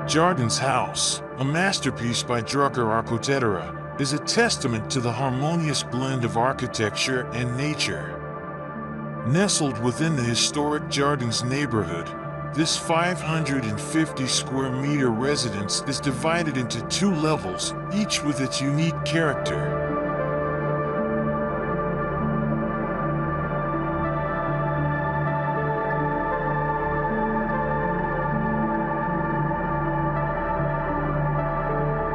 Jardins House, a masterpiece by Drucker Arquitetura, is a testament to the harmonious blend of architecture and nature. Nestled within the historic Jardins neighborhood, this 550 square meter residence is divided into two levels, each with its unique character.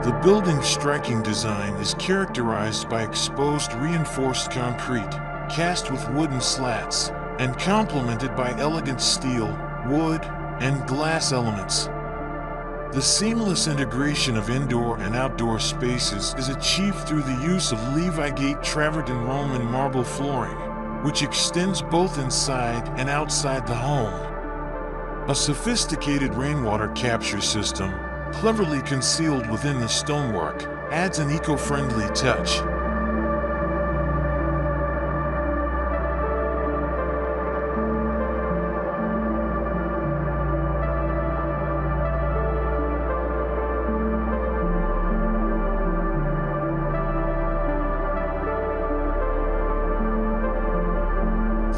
The building's striking design is characterized by exposed reinforced concrete, cast with wooden slats, and complemented by elegant steel, wood, and glass elements. The seamless integration of indoor and outdoor spaces is achieved through the use of Levi-gate travertine Roman marble flooring, which extends both inside and outside the home. A sophisticated rainwater capture system, cleverly concealed within the stonework, adds an eco-friendly touch.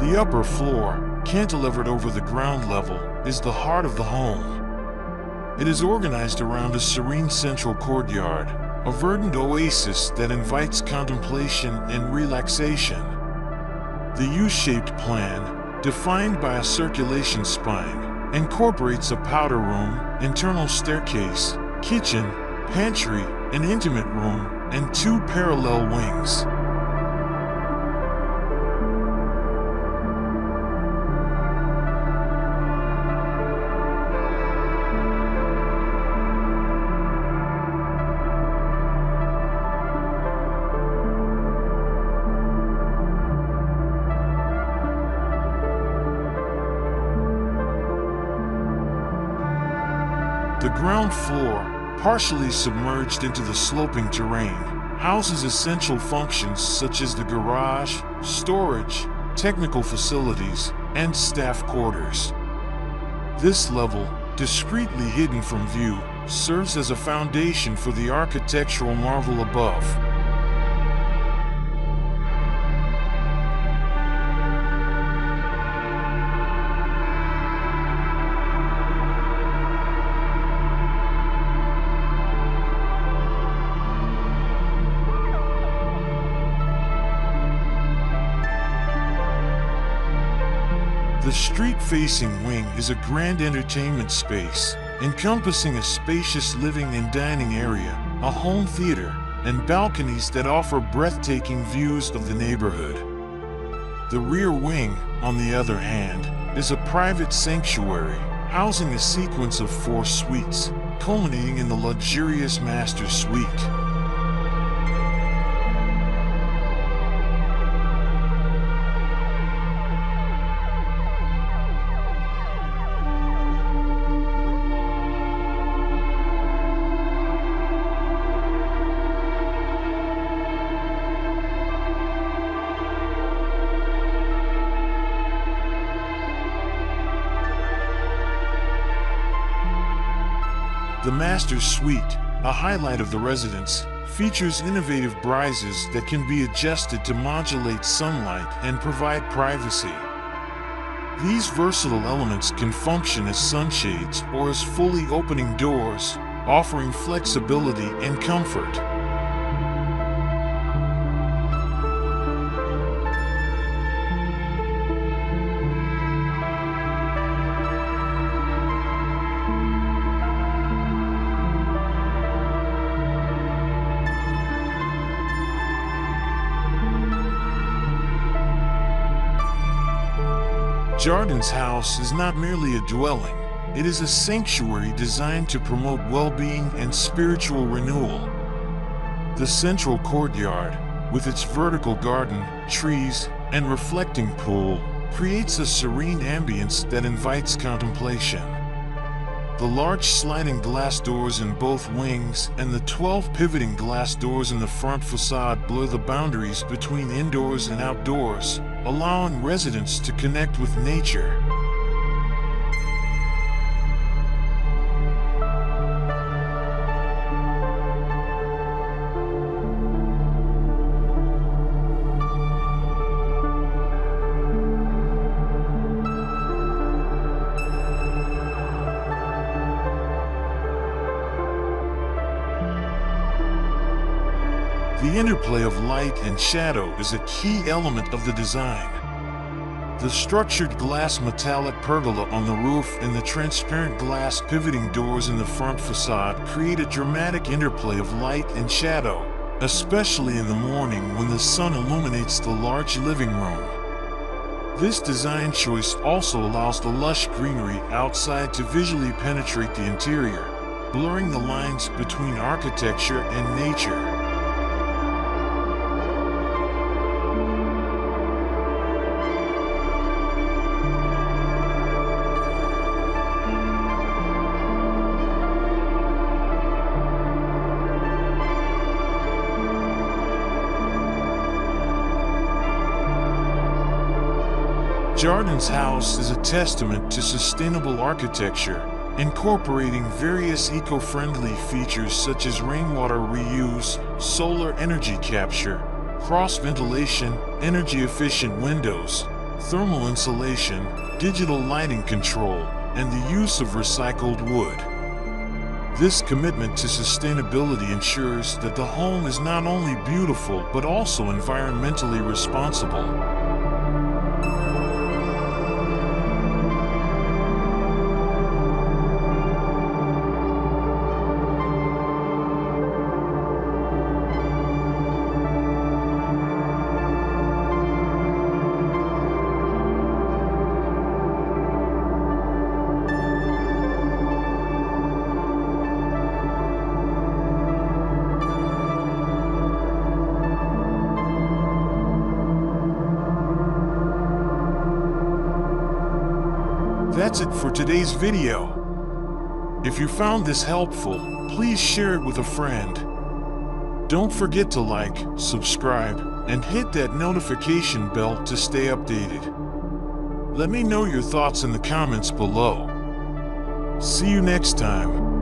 The upper floor, cantilevered over the ground level, is the heart of the home. It is organized around a serene central courtyard, a verdant oasis that invites contemplation and relaxation. The U-shaped plan, defined by a circulation spine, incorporates a powder room, internal staircase, kitchen, pantry, an intimate room, and two parallel wings. The ground floor, partially submerged into the sloping terrain, houses essential functions such as the garage, storage, technical facilities, and staff quarters. This level, discreetly hidden from view, serves as a foundation for the architectural marvel above. The street-facing wing is a grand entertainment space, encompassing a spacious living and dining area, a home theater, and balconies that offer breathtaking views of the neighborhood. The rear wing, on the other hand, is a private sanctuary, housing a sequence of 4 suites, culminating in the luxurious master suite. The Master's Suite, a highlight of the residence, features innovative brises that can be adjusted to modulate sunlight and provide privacy. These versatile elements can function as sunshades or as fully opening doors, offering flexibility and comfort. Jardins House is not merely a dwelling, it is a sanctuary designed to promote well-being and spiritual renewal. The central courtyard, with its vertical garden, trees, and reflecting pool, creates a serene ambience that invites contemplation. The large sliding glass doors in both wings and the 12 pivoting glass doors in the front facade blur the boundaries between indoors and outdoors, allowing residents to connect with nature. The interplay of light and shadow is a key element of the design. The structured glass metallic pergola on the roof and the transparent glass pivoting doors in the front facade create a dramatic interplay of light and shadow, especially in the morning when the sun illuminates the large living room. This design choice also allows the lush greenery outside to visually penetrate the interior, blurring the lines between architecture and nature. Jardins House is a testament to sustainable architecture, incorporating various eco-friendly features such as rainwater reuse, solar energy capture, cross-ventilation, energy-efficient windows, thermal insulation, digital lighting control, and the use of recycled wood. This commitment to sustainability ensures that the home is not only beautiful but also environmentally responsible. That's it for today's video. If you found this helpful, please share it with a friend. Don't forget to like, subscribe, and hit that notification bell to stay updated. Let me know your thoughts in the comments below. See you next time.